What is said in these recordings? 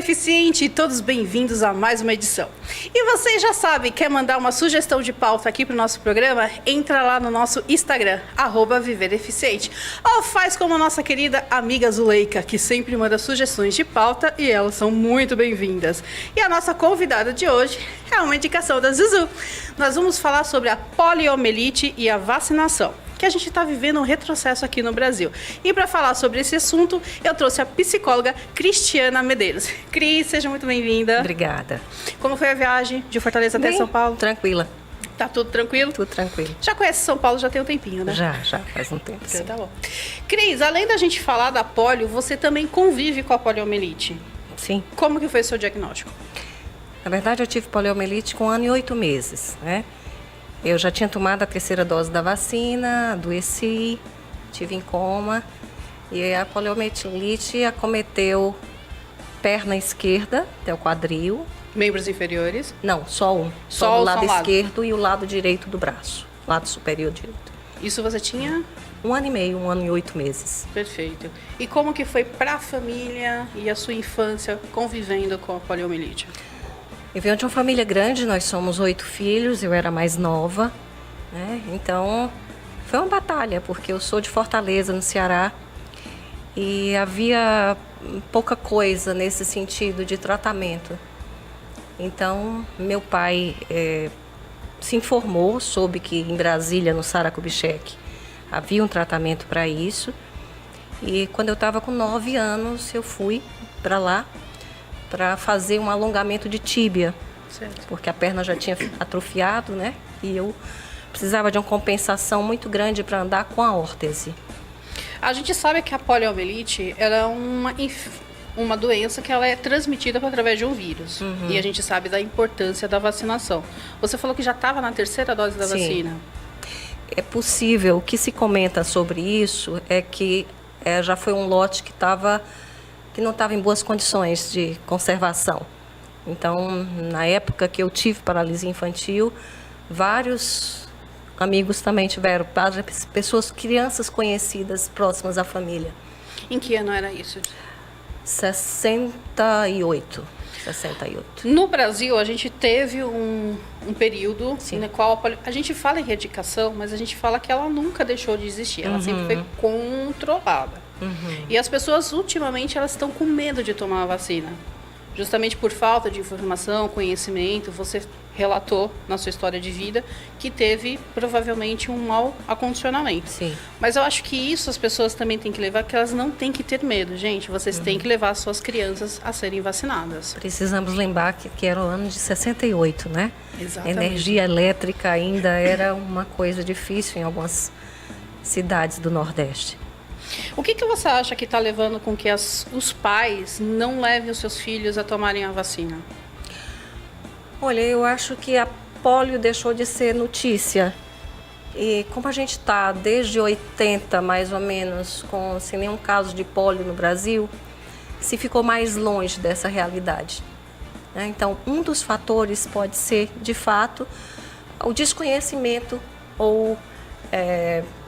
Eficiente, todos bem-vindos a mais uma edição. E vocês já sabem, quer mandar uma sugestão de pauta aqui para o nosso programa? Entra lá no nosso Instagram, @vivereficiente. Ou faz como a nossa querida amiga Zuleika, que sempre manda sugestões de pauta e elas são muito bem-vindas. E a nossa convidada de hoje é uma indicação da Zuzu. Nós vamos falar sobre a poliomielite e a vacinação, que a gente está vivendo um retrocesso aqui no Brasil. E para falar sobre esse assunto, eu trouxe a psicóloga Cristiana Medeiros. Cris, seja muito bem-vinda. Obrigada. Como foi a viagem de Fortaleza até São Paulo? Tranquila. Tá tudo tranquilo? Tudo tranquilo. Já conhece São Paulo já tem um tempinho, né? Já faz um tempo, sim. Então, tá bom. Cris, além da gente falar da polio, você também convive com a poliomielite. Sim. Como que foi o seu diagnóstico? Na verdade, eu tive poliomielite com 1 ano e 8 meses, né? Eu já tinha tomado a 3ª dose da vacina, adoeci, tive em coma e a poliomielite acometeu perna esquerda até o quadril. Membros inferiores? Não, só um. Só o lado esquerdo e o lado direito do braço, lado superior direito. Isso você tinha? 1 ano e meio, 1 ano e 8 meses. Perfeito. E como que foi para a família e a sua infância convivendo com a poliomielite? Eu venho de uma família grande, nós somos 8 filhos, eu era mais nova, né? Então foi uma batalha, porque eu sou de Fortaleza, no Ceará, e havia pouca coisa nesse sentido de tratamento. Então meu pai se informou, soube que em Brasília, no Sara Kubitschek, havia um tratamento para isso, e quando eu estava com 9 anos eu fui para lá para fazer um alongamento de tíbia, certo, porque a perna já tinha atrofiado, né? E eu precisava de uma compensação muito grande para andar com a órtese. A gente sabe que a poliomielite ela é uma doença que ela é transmitida através de um vírus. Uhum. E a gente sabe da importância da vacinação. Você falou que já estava na 3ª dose da vacina. É possível. O que se comenta sobre isso é que já foi um lote que não estava em boas condições de conservação. Então, na época que eu tive paralisia infantil, vários amigos também tiveram, pessoas, crianças conhecidas, próximas à família. Em que ano era isso? 68. No Brasil, a gente teve um período no qual a gente fala em erradicação, mas a gente fala que ela nunca deixou de existir, ela sempre foi controlada. Uhum. E as pessoas, ultimamente, elas estão com medo de tomar a vacina. Justamente por falta de informação, conhecimento. Você relatou na sua história de vida que teve, provavelmente, um mau acondicionamento. Sim. Mas eu acho que isso as pessoas também têm que levar, que elas não têm que ter medo. Gente, vocês têm que levar suas crianças a serem vacinadas. Precisamos lembrar que era o ano de 68, né? Exatamente. A energia elétrica ainda era uma coisa difícil em algumas cidades do Nordeste. O que você acha que está levando com que os pais não levem os seus filhos a tomarem a vacina? Olha, eu acho que a polio deixou de ser notícia. E como a gente está desde 80, mais ou menos, sem nenhum caso de polio no Brasil, se ficou mais longe dessa realidade. Então, um dos fatores pode ser, de fato, o desconhecimento ou...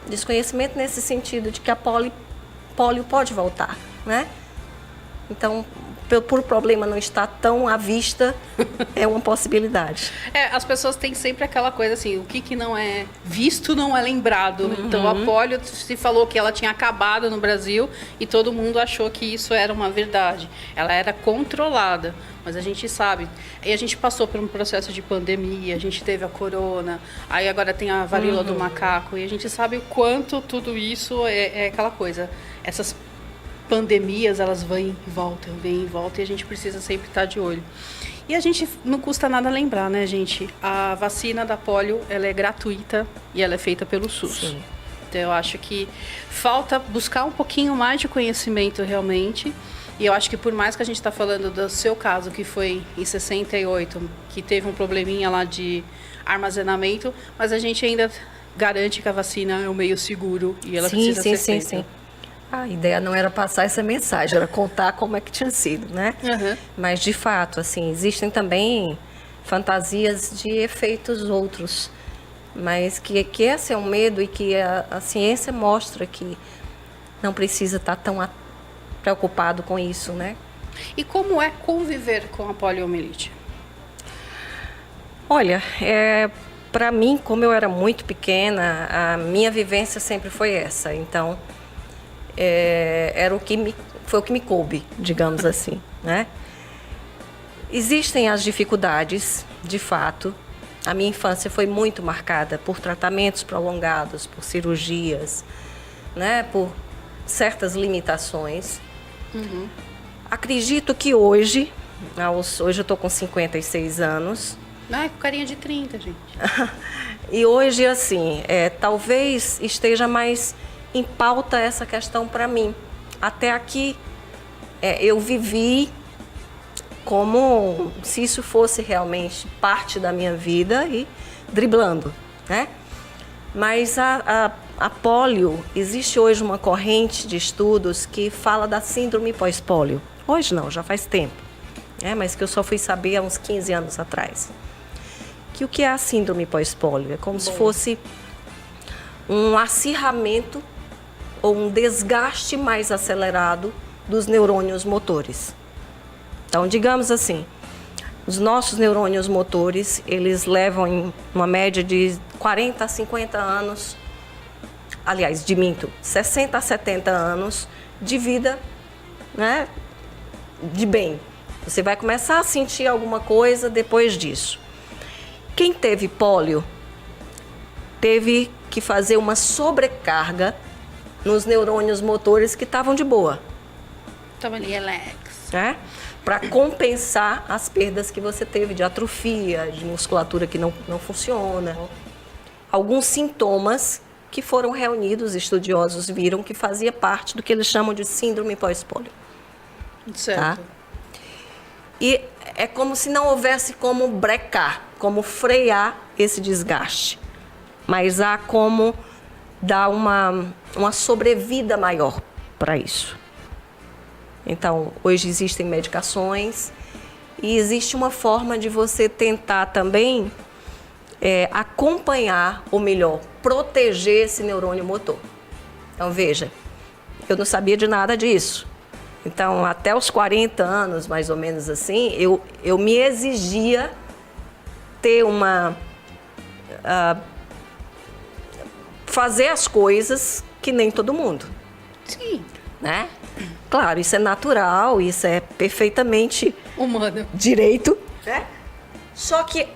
desconhecimento nesse sentido de que a polio pode voltar, né? Então, por o problema não estar tão à vista, é uma possibilidade. As pessoas têm sempre aquela coisa assim, o que não é visto não é lembrado. Uhum. Então, a polio se falou que ela tinha acabado no Brasil e todo mundo achou que isso era uma verdade. Ela era controlada, mas a gente sabe. E a gente passou por um processo de pandemia, a gente teve a corona, aí agora tem a varíola do macaco, e a gente sabe o quanto tudo isso é aquela coisa. Essas pandemias, elas vêm e voltam, e a gente precisa sempre estar de olho. E a gente, não custa nada lembrar, né, gente? A vacina da polio, ela é gratuita e ela é feita pelo SUS. Sim. Então, eu acho que falta buscar um pouquinho mais de conhecimento realmente. E eu acho que por mais que a gente está falando do seu caso, que foi em 68, que teve um probleminha lá de armazenamento, mas a gente ainda garante que a vacina é um meio seguro e ela precisa ser feita. Sim. A ideia não era passar essa mensagem, era contar como é que tinha sido, né? Uhum. Mas, de fato, assim, existem também fantasias de efeitos outros, mas que esse é um medo e que a ciência mostra que não precisa estar tão preocupado com isso, né? E como é conviver com a poliomielite? Olha, para mim, como eu era muito pequena, a minha vivência sempre foi essa. Então, foi o que me coube, digamos assim, né? Existem as dificuldades, de fato. A minha infância foi muito marcada por tratamentos prolongados, por cirurgias, né? Por certas limitações. Uhum. Acredito que hoje eu estou com 56 anos. Ah, com carinha de 30, gente. E hoje, assim, talvez esteja mais em pauta essa questão para mim. Até aqui, eu vivi como se isso fosse realmente parte da minha vida e driblando, né? Mas a polio, existe hoje uma corrente de estudos que fala da síndrome pós-polio. Hoje não, já faz tempo, mas que eu só fui saber há uns 15 anos atrás. Que o que é a síndrome pós-polio? É como se fosse um acirramento ou um desgaste mais acelerado dos neurônios motores. Então, digamos assim, os nossos neurônios motores, eles levam em uma média de 40 a 50 anos, aliás, 60 a 70 anos de vida, né, de bem. Você vai começar a sentir alguma coisa depois disso. Quem teve pólio teve que fazer uma sobrecarga nos neurônios motores que estavam de boa. Tava ali, relax. Né? Para compensar as perdas que você teve de atrofia, de musculatura que não funciona. Alguns sintomas que foram reunidos, estudiosos viram que fazia parte do que eles chamam de síndrome pós-polio. Certo. Tá? E é como se não houvesse como brecar, como frear esse desgaste. Mas há como dar uma sobrevida maior para isso. Então, hoje existem medicações e existe uma forma de você tentar também acompanhar, ou melhor, proteger esse neurônio motor. Então, veja, eu não sabia de nada disso. Então, até os 40 anos, mais ou menos assim, eu me exigia ter fazer as coisas que nem todo mundo. Sim. Né? Claro, isso é natural, isso é perfeitamente humano, direito, né? Só que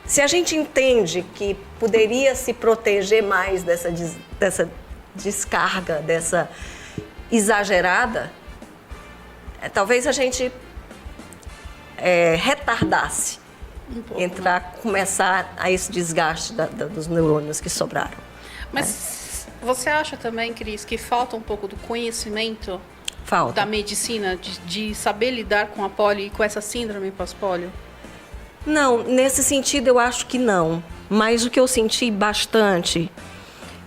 se a gente entende que poderia se proteger mais dessa descarga, dessa exagerada, talvez a gente retardasse começar a esse desgaste dos neurônios que sobraram. Mas você acha também, Cris, que falta um pouco do conhecimento da medicina, de saber lidar com a polio e com essa síndrome pós-polio? Não, nesse sentido eu acho que não. Mas o que eu senti bastante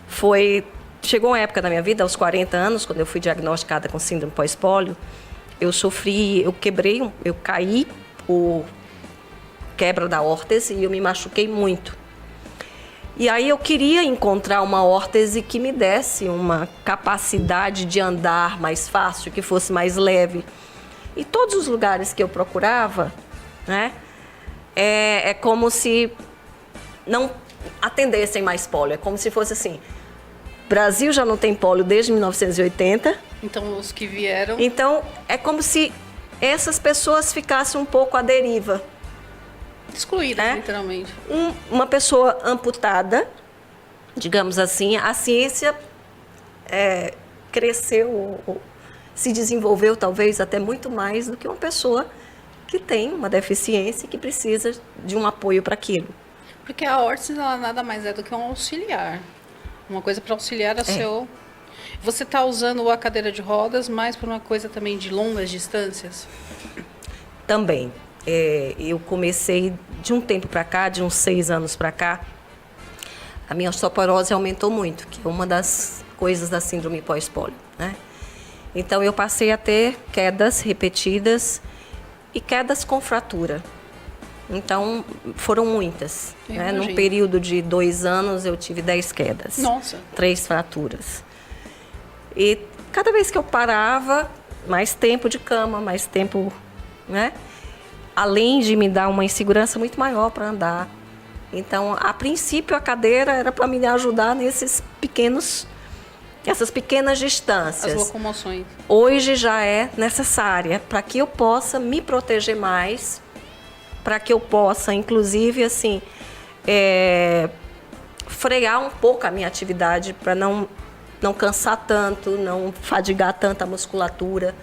foi... Chegou uma época da minha vida, aos 40 anos, quando eu fui diagnosticada com síndrome pós-polio, eu caí por quebra da órtese e eu me machuquei muito. E aí eu queria encontrar uma órtese que me desse uma capacidade de andar mais fácil, que fosse mais leve. E todos os lugares que eu procurava, né, é como se não atendessem mais pólio. É como se fosse assim, Brasil já não tem pólio desde 1980. Então, os que vieram... Então, é como se essas pessoas ficassem um pouco à deriva. Excluídas, literalmente. Uma pessoa amputada, digamos assim, a ciência cresceu, se desenvolveu talvez até muito mais do que uma pessoa que tem uma deficiência e que precisa de um apoio para aquilo. Porque a órtese ela nada mais é do que um auxiliar. Uma coisa para auxiliar a seu... Você está usando a cadeira de rodas mais por uma coisa também de longas distâncias? Também. Eu comecei de um tempo para cá, de uns 6 anos para cá, a minha osteoporose aumentou muito, que é uma das coisas da síndrome pós-polio, né? Então eu passei a ter quedas repetidas e quedas com fratura. Então foram muitas, né? Num período de 2 anos eu tive 10 quedas. Nossa! 3 fraturas. E cada vez que eu parava, mais tempo de cama, mais tempo, né? Além de me dar uma insegurança muito maior para andar. Então, a princípio, a cadeira era para me ajudar essas pequenas distâncias. As locomoções. Hoje já é necessária para que eu possa me proteger mais, para que eu possa, inclusive, assim, frear um pouco a minha atividade para não cansar tanto, não fadigar tanto a musculatura.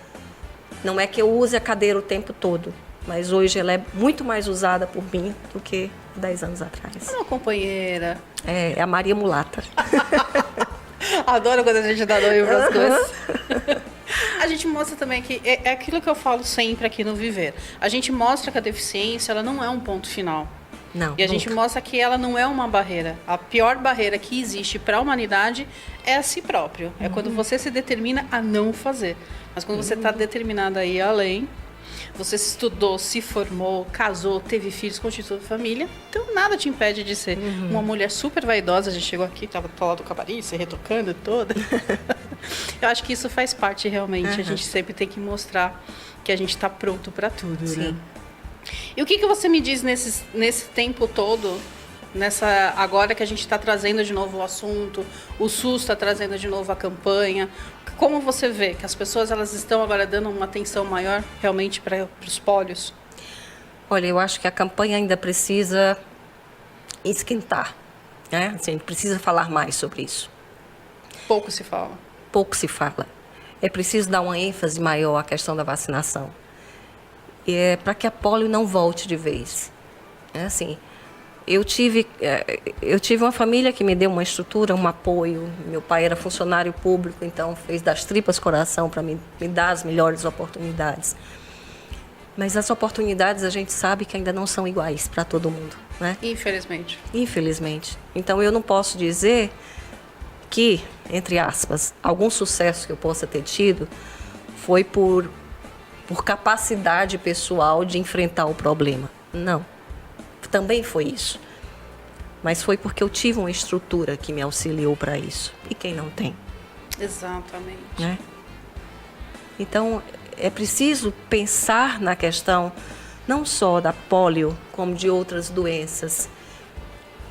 Não é que eu use a cadeira o tempo todo, mas hoje ela é muito mais usada por mim do que 10 anos atrás. Uma companheira. É a Maria Mulata. Adoro quando a gente dá nome para as coisas. A gente mostra também que é aquilo que eu falo sempre aqui no Viver. A gente mostra que a deficiência ela não é um ponto final. Não, e a gente mostra que ela não é uma barreira. A pior barreira que existe para a humanidade é a si próprio. É quando você se determina a não fazer. Mas quando você está determinada a ir além, você se estudou, se formou, casou, teve filhos, constituiu família, então nada te impede de ser uma mulher super vaidosa. A gente chegou aqui, estava do lado do camarim, se retocando toda. Eu acho que isso faz parte realmente. A gente sempre tem que mostrar que a gente está pronto para tudo, Sim. né? E o que você me diz nesse tempo todo, agora que a gente está trazendo de novo o assunto, o SUS está trazendo de novo a campanha, como você vê que as pessoas elas estão agora dando uma atenção maior realmente para os pólios? Olha, eu acho que a campanha ainda precisa esquentar, né? Assim, a gente precisa falar mais sobre isso. Pouco se fala. Pouco se fala. É preciso dar uma ênfase maior à questão da vacinação. Para que a polio não volte de vez. É assim, eu tive uma família que me deu uma estrutura, um apoio. Meu pai era funcionário público, então fez das tripas coração para me dar as melhores oportunidades. Mas as oportunidades a gente sabe que ainda não são iguais para todo mundo, né? Infelizmente. Infelizmente. Então eu não posso dizer que, entre aspas, algum sucesso que eu possa ter tido foi por capacidade pessoal de enfrentar o problema. Não. Também foi isso. Mas foi porque eu tive uma estrutura que me auxiliou para isso. E quem não tem? Exatamente. Né? Então, é preciso pensar na questão não só da polio, como de outras doenças,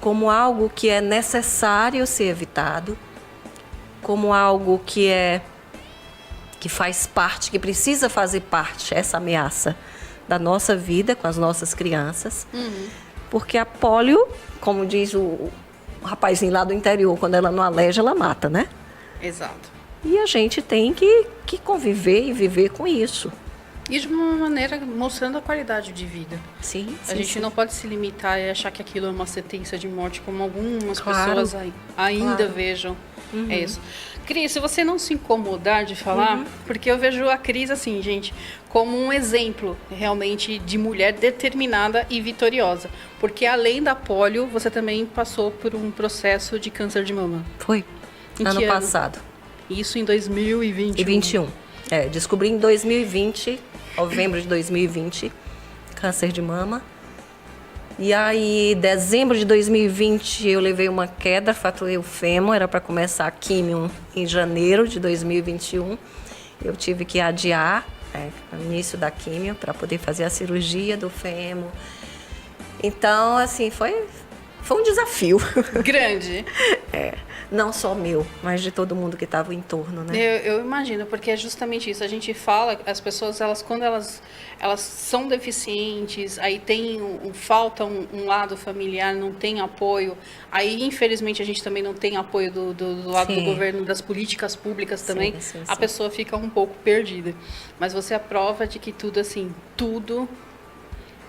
como algo que é necessário ser evitado, como algo que faz parte, que precisa fazer parte, essa ameaça da nossa vida com as nossas crianças. Porque a polio, como diz o rapazinho lá do interior, quando ela não aleja, ela mata, né? Exato. E a gente tem que conviver e viver com isso. E de uma maneira mostrando a qualidade de vida. Sim, A gente não pode se limitar e achar que aquilo é uma sentença de morte, como algumas Claro. pessoas ainda vejam. É isso. Cris, se você não se incomodar de falar, porque eu vejo a Cris assim, gente, como um exemplo realmente de mulher determinada e vitoriosa. Porque além da polio, você também passou por um processo de câncer de mama. Foi. Em Ano que ano? passado. Isso em 2021. E 21. Descobri em 2020, novembro de 2020, câncer de mama. E aí, dezembro de 2020, eu levei uma queda, fraturei o fêmur, era para começar a químio em janeiro de 2021. Eu tive que adiar o início da químio para poder fazer a cirurgia do fêmur. Então, assim, foi um desafio. Grande. Não só meu, mas de todo mundo que estava em torno, né? Eu imagino, porque é justamente isso. A gente fala, as pessoas, quando elas são deficientes, aí falta um lado familiar, não tem apoio. Aí, infelizmente, a gente também não tem apoio do lado do governo, das políticas públicas também. Sim. A pessoa fica um pouco perdida. Mas você é a prova de que tudo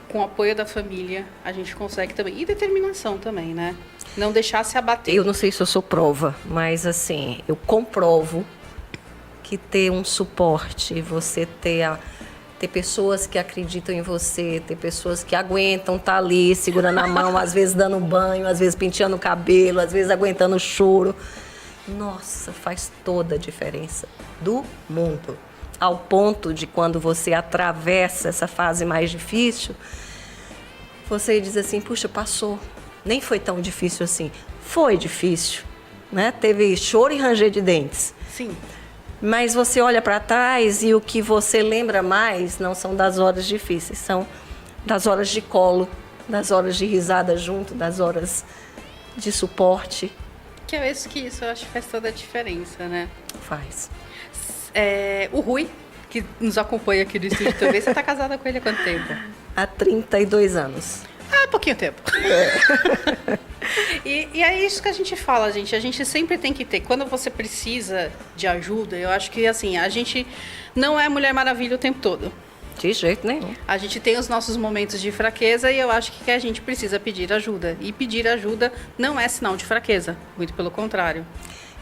com o apoio da família, a gente consegue também. E determinação também, né? Não deixar se abater. Eu não sei se eu sou prova, mas assim, eu comprovo que ter um suporte, você ter pessoas que acreditam em você, ter pessoas que aguentam estar ali segurando a mão, às vezes dando banho, às vezes penteando o cabelo, às vezes aguentando o choro. Nossa, faz toda a diferença do mundo. Ao ponto de quando você atravessa essa fase mais difícil, você diz assim, puxa, passou. Nem foi tão difícil assim. Foi difícil, né? Teve choro e ranger de dentes. Sim. Mas você olha para trás e o que você lembra mais não são das horas difíceis, são das horas de colo, das horas de risada junto, das horas de suporte. Que é isso eu acho que faz toda a diferença, né? Faz. O Rui, que nos acompanha aqui no estúdio também, você está casada com ele há quanto tempo? Há 32 anos. Pouquinho tempo. E é isso que a gente fala, gente. A gente sempre tem que ter. Quando você precisa de ajuda, eu acho que assim, a gente não é Mulher Maravilha o tempo todo. De jeito nenhum. A gente tem os nossos momentos de fraqueza e eu acho que a gente precisa pedir ajuda. E pedir ajuda não é sinal de fraqueza, muito pelo contrário.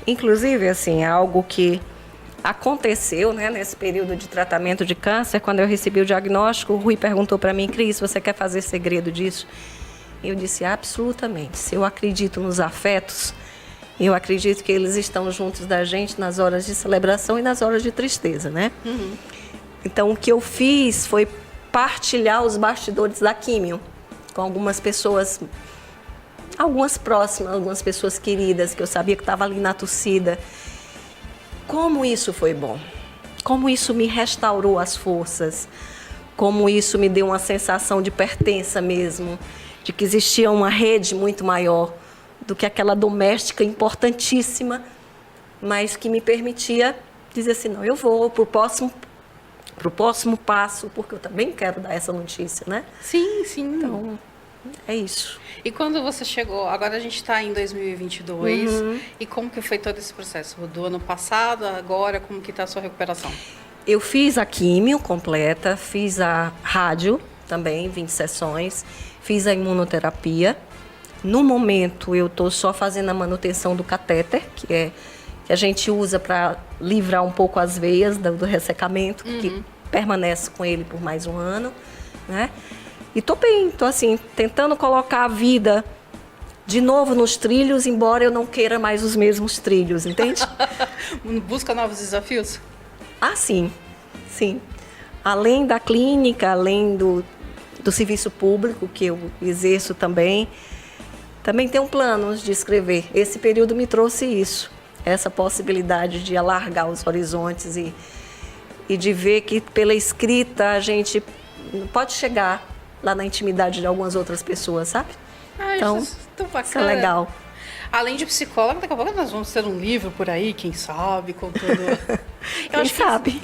Inclusive, assim, é algo que aconteceu, né, nesse período de tratamento de câncer, quando eu recebi o diagnóstico, o Rui perguntou para mim, Cris, você quer fazer segredo disso? Eu disse, absolutamente. Se eu acredito nos afetos, eu acredito que eles estão juntos da gente nas horas de celebração e nas horas de tristeza, né? Uhum. Então, o que eu fiz foi partilhar os bastidores da químio com algumas pessoas, algumas próximas, algumas pessoas queridas, que eu sabia que estavam ali na torcida. Como isso foi bom, como isso me restaurou as forças, como isso me deu uma sensação de pertença mesmo, de que existia uma rede muito maior do que aquela doméstica importantíssima, mas que me permitia dizer assim, não, eu vou para o próximo passo, porque eu também quero dar essa notícia, né? Sim, sim. Então, é isso. E quando você chegou, agora a gente está em 2022, e como que foi todo esse processo? Do ano passado, agora, como que está a sua recuperação? Eu fiz a químio completa, fiz a rádio também, 20 sessões, fiz a imunoterapia. No momento, eu estou só fazendo a manutenção do catéter, que a gente usa para livrar um pouco as veias do ressecamento, que permanece com ele por mais um ano, né? E tô bem, tô assim, tentando colocar a vida de novo nos trilhos, embora eu não queira mais os mesmos trilhos, entende? Busca novos desafios? Ah, sim, sim. Além da clínica, além do serviço público, que eu exerço também tenho planos de escrever. Esse período me trouxe isso, essa possibilidade de alargar os horizontes e de ver que pela escrita a gente pode chegar lá na intimidade de algumas outras pessoas, sabe? Então, isso é legal. Além de psicóloga, daqui a pouco nós vamos ter um livro por aí, quem sabe, contando... Quem sabe?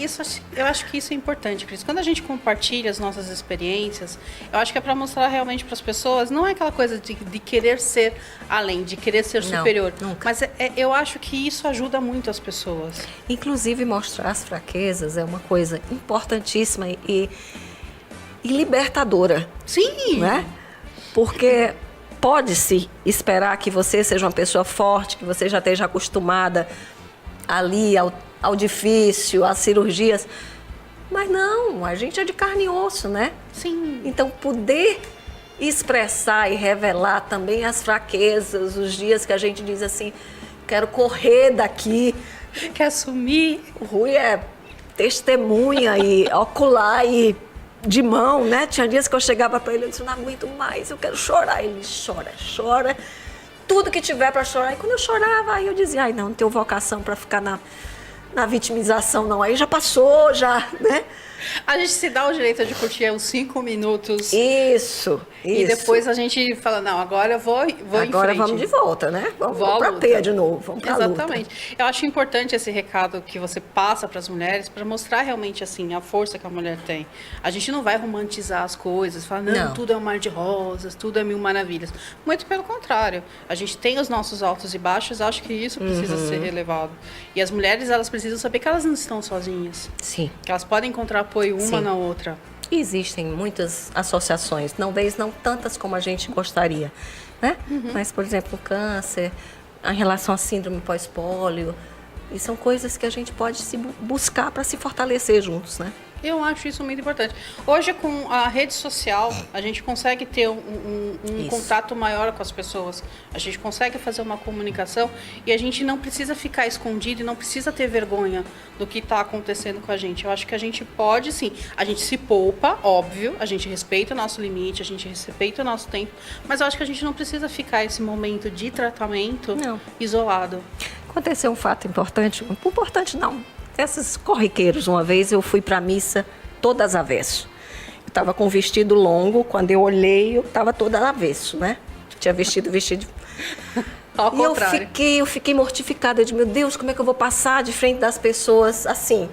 Eu acho que isso é importante, Cris. Quando a gente compartilha as nossas experiências, eu acho que é para mostrar realmente para as pessoas, não é aquela coisa de querer ser além, de querer ser superior. Nunca. Mas eu acho que isso ajuda muito as pessoas. Inclusive, mostrar as fraquezas é uma coisa importantíssima e libertadora. Sim! Né? Porque pode-se esperar que você seja uma pessoa forte, que você já esteja acostumada ali ao difícil, às cirurgias. Mas não, a gente é de carne e osso, né? Sim. Então, poder expressar e revelar também as fraquezas, os dias que a gente diz assim, quero correr daqui. Quer assumir. O Rui é testemunha e ocular e de mão, né? Tinha dias que eu chegava para ele e disse, não aguento mais, eu quero chorar. Ele chora, tudo que tiver para chorar. E quando eu chorava, aí eu dizia, ai, não tenho vocação para ficar na vitimização, não. Aí já passou, né? A gente se dá o direito de curtir uns 5 minutos. Isso. E depois a gente fala, não, agora eu vou em frente. Agora vamos de volta, né? Vamos pra P de novo, vamos pra Exatamente. luta. Eu acho importante esse recado que você passa para as mulheres, para mostrar realmente, assim, a força que a mulher tem. A gente não vai romantizar as coisas, falar, não, tudo é um mar de rosas, tudo é mil maravilhas. Muito pelo contrário. A gente tem os nossos altos e baixos, acho que isso precisa ser relevado. E as mulheres, elas precisam saber que elas não estão sozinhas. Sim. Que elas podem encontrar apoio uma na outra. Existem muitas associações, talvez não tantas como a gente gostaria, né? Mas, por exemplo, o câncer, em relação à síndrome pós-pólio, e são coisas que a gente pode se buscar para se fortalecer juntos, né? Eu acho isso muito importante. Hoje, com a rede social, a gente consegue ter um contato maior com as pessoas. A gente consegue fazer uma comunicação e a gente não precisa ficar escondido e não precisa ter vergonha do que está acontecendo com a gente. Eu acho que a gente pode, sim. A gente se poupa, óbvio. A gente respeita o nosso limite, a gente respeita o nosso tempo. Mas eu acho que a gente não precisa ficar esse momento de tratamento isolado. Aconteceu um fato importante. Importante não. Esses corriqueiros. Uma vez eu fui para a missa todas avesso. Eu estava com um vestido longo, quando eu olhei, eu estava toda avesso, né? Tinha vestido. Ao E contrário. eu fiquei mortificada de, meu Deus, como é que eu vou passar de frente das pessoas assim?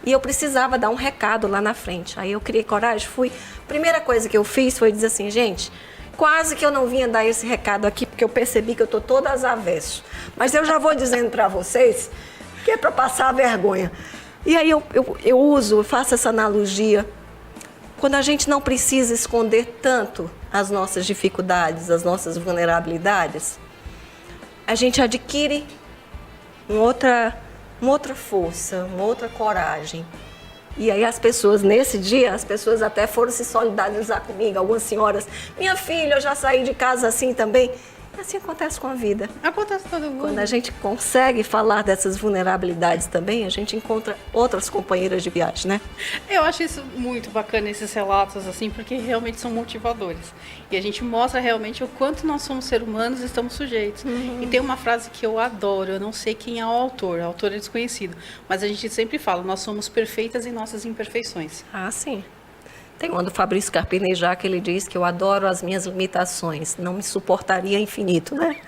E eu precisava dar um recado lá na frente. Aí eu criei coragem, fui. Primeira coisa que eu fiz foi dizer assim, gente, quase que eu não vinha dar esse recado aqui, porque eu percebi que eu estou toda às avesso. Mas eu já vou dizendo para vocês que é para passar a vergonha. E aí eu faço essa analogia. Quando a gente não precisa esconder tanto as nossas dificuldades, as nossas vulnerabilidades, a gente adquire uma outra força, uma outra coragem. E aí as pessoas, nesse dia, as pessoas até foram se solidarizar comigo. Algumas senhoras, minha filha, eu já saí de casa assim também. E assim acontece com a vida. Acontece com todo mundo. Quando a gente consegue falar dessas vulnerabilidades também, a gente encontra outras companheiras de viagem, né? Eu acho isso muito bacana, esses relatos, assim, porque realmente são motivadores. E a gente mostra realmente o quanto nós somos seres humanos e estamos sujeitos. E tem uma frase que eu adoro, eu não sei quem é o autor é desconhecido, mas a gente sempre fala, nós somos perfeitas em nossas imperfeições. Ah, sim. Tem uma do Fabrício Carpinejar que ele diz que eu adoro as minhas limitações, não me suportaria infinito, né?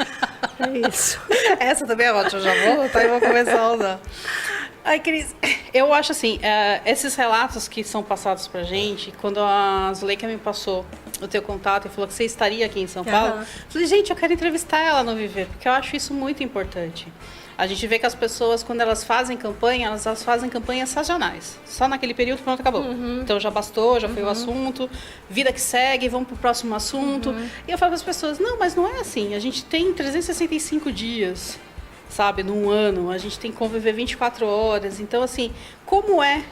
É isso. Essa também é ótima, já vou anotar e vou começar a usar. Ai, Cris, eu acho assim, esses relatos que são passados pra gente, quando a Zuleika me passou o teu contato e falou que você estaria aqui em São Paulo, eu falei, gente, eu quero entrevistar ela no Viver, porque eu acho isso muito importante. A gente vê que as pessoas, quando elas fazem campanha, elas fazem campanhas sazonais. Só naquele período, pronto, acabou. Então já bastou, já foi o assunto, vida que segue, vamos pro próximo assunto. E eu falo para as pessoas, não, mas não é assim. A gente tem 365 dias, sabe, num ano. A gente tem que conviver 24 horas. Então, assim, como é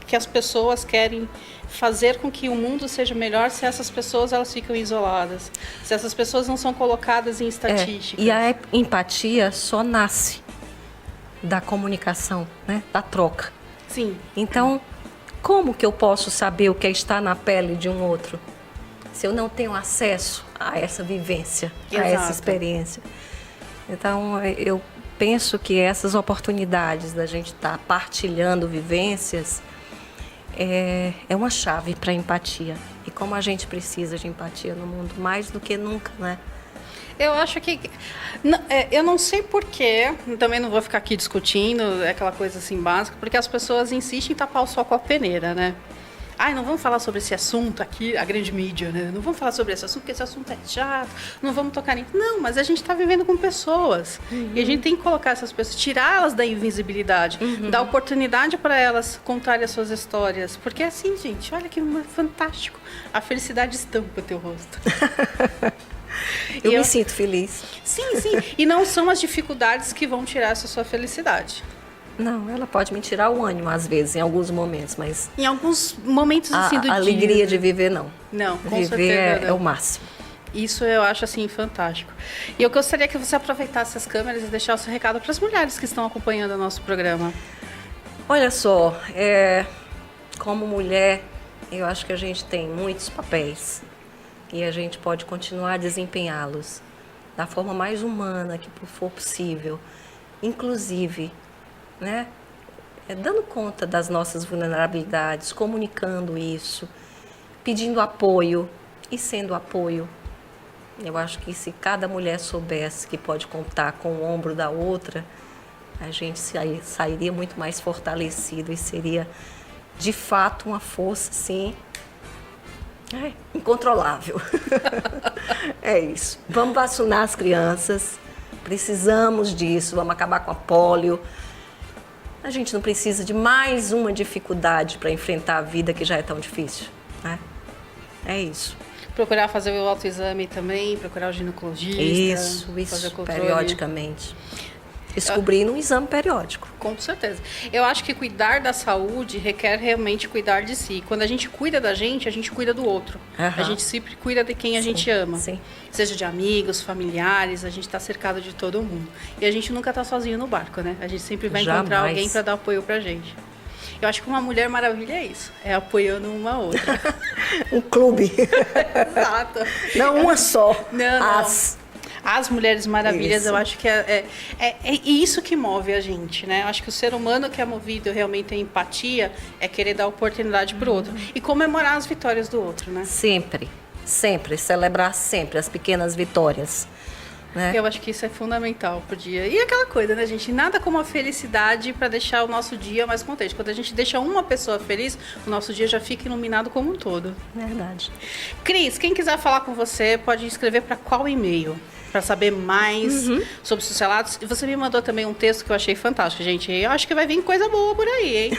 que as pessoas querem fazer com que o mundo seja melhor se essas pessoas elas ficam isoladas? Se essas pessoas não são colocadas em estatísticas? E a empatia só nasce da comunicação, né? Da troca. Sim. Então, como que eu posso saber o que é estar na pele de um outro se eu não tenho acesso a essa vivência, a essa experiência? Então, eu penso que essas oportunidades da gente estar partilhando vivências é uma chave para a empatia. E como a gente precisa de empatia no mundo, mais do que nunca, né? Eu acho que... eu não sei porquê, também não vou ficar aqui discutindo, aquela coisa assim básica, porque as pessoas insistem em tapar o sol com a peneira, né? Ai, não vamos falar sobre esse assunto aqui, a grande mídia, né? Não vamos falar sobre esse assunto, porque esse assunto é chato, não vamos tocar nisso. Não, mas a gente está vivendo com pessoas. E a gente tem que colocar essas pessoas, tirá-las da invisibilidade, dar oportunidade para elas contarem as suas histórias. Porque é assim, gente, olha que fantástico. A felicidade estampa o teu rosto. Eu me sinto feliz. Sim, sim. E não são as dificuldades que vão tirar essa sua felicidade. Não, ela pode me tirar o ânimo, às vezes, em alguns momentos, mas... Em alguns momentos, assim, do dia. A alegria de viver, não. Não, com viver certeza não. É o máximo. Isso eu acho, assim, fantástico. E eu gostaria que você aproveitasse as câmeras e deixasse o seu recado para as mulheres que estão acompanhando o nosso programa. Olha só, como mulher, eu acho que a gente tem muitos papéis e a gente pode continuar a desempenhá-los da forma mais humana que for possível, inclusive, né, dando conta das nossas vulnerabilidades, comunicando isso, pedindo apoio e sendo apoio. Eu acho que se cada mulher soubesse que pode contar com o ombro da outra, a gente sairia muito mais fortalecido e seria, de fato, uma força, sim, incontrolável. É isso. Vamos vacinar as crianças, precisamos disso, vamos acabar com a pólio. A gente não precisa de mais uma dificuldade para enfrentar a vida que já é tão difícil, né? É isso. Procurar fazer o autoexame também, procurar o ginecologista. Isso, fazer o controle. periodicamente. Descobrir num exame periódico. Com certeza. Eu acho que cuidar da saúde requer realmente cuidar de si. Quando a gente cuida da gente, a gente cuida do outro. A gente sempre cuida de quem a gente ama. Sim. Seja de amigos, familiares, a gente está cercado de todo mundo. E a gente nunca está sozinho no barco, né? A gente sempre vai encontrar alguém para dar apoio pra gente. Eu acho que uma mulher maravilha é isso. É apoiando uma a outra. Um clube. Exato. Não uma só. Não. As Mulheres Maravilhas, Isso. eu acho que é isso que move a gente, né? Eu acho que o ser humano que é movido realmente a empatia é querer dar oportunidade para o outro. E comemorar as vitórias do outro, né? Sempre, sempre, celebrar sempre as pequenas vitórias. Né? Eu acho que isso é fundamental pro dia. E aquela coisa, né, gente? Nada como a felicidade para deixar o nosso dia mais contente. Quando a gente deixa uma pessoa feliz, o nosso dia já fica iluminado como um todo. Verdade. Cris, quem quiser falar com você, pode escrever para qual e-mail? Para saber mais sobre os seus relatos. E você me mandou também um texto que eu achei fantástico, gente. Eu acho que vai vir coisa boa por aí, hein?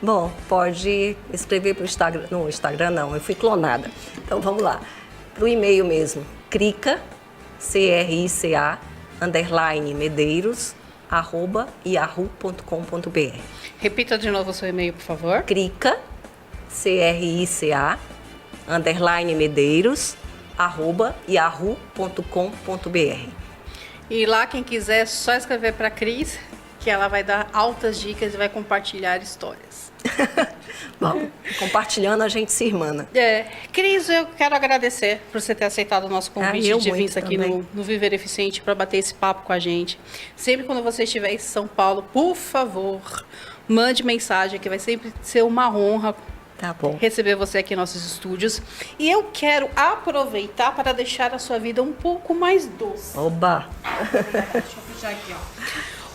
Bom, pode escrever para o Instagram. No Instagram não, eu fui clonada. Então vamos lá. Para o e-mail mesmo, crica, CRICA, _medeiros, @yahoo.com.br. Repita de novo o seu e-mail, por favor. Crica, CRICA, _medeiros, @yahoo.com.br. E lá, quem quiser, é só escrever para Cris, que ela vai dar altas dicas e vai compartilhar histórias. Bom, compartilhando a gente se irmana. Cris, eu quero agradecer por você ter aceitado o nosso convite eu de vir muito aqui também. no Viver Eficiente para bater esse papo com a gente. Sempre quando você estiver em São Paulo, por favor, mande mensagem, que vai sempre ser uma honra Tá bom. receber você aqui em nossos estúdios. E eu quero aproveitar para deixar a sua vida um pouco mais doce. Oba! Deixa eu puxar aqui, ó.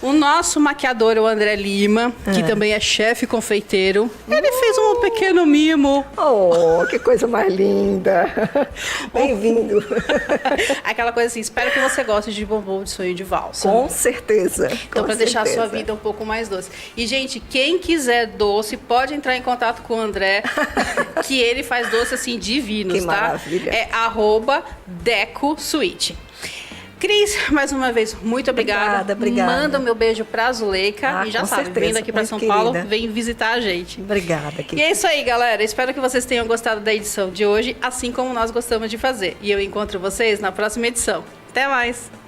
O nosso maquiador, o André Lima, que também é chefe confeiteiro, ele fez um pequeno mimo. Oh, que coisa mais linda! Bem-vindo! Aquela coisa assim, espero que você goste de bombom de sonho de valsa. Com certeza. Então, para deixar a sua vida um pouco mais doce. E, gente, quem quiser doce, pode entrar em contato com o André, que ele faz doce, assim, divinos, Que tá? maravilha. É @DecoSuite. Cris, mais uma vez, muito obrigada. Obrigada. Manda o meu beijo pra Zuleika. E já com sabe, certeza, vindo aqui pra muito São Paulo, querida. vem visitar a gente. Obrigada, E querida. é isso aí, galera. Espero que vocês tenham gostado da edição de hoje, assim como nós gostamos de fazer. E eu encontro vocês na próxima edição. Até mais!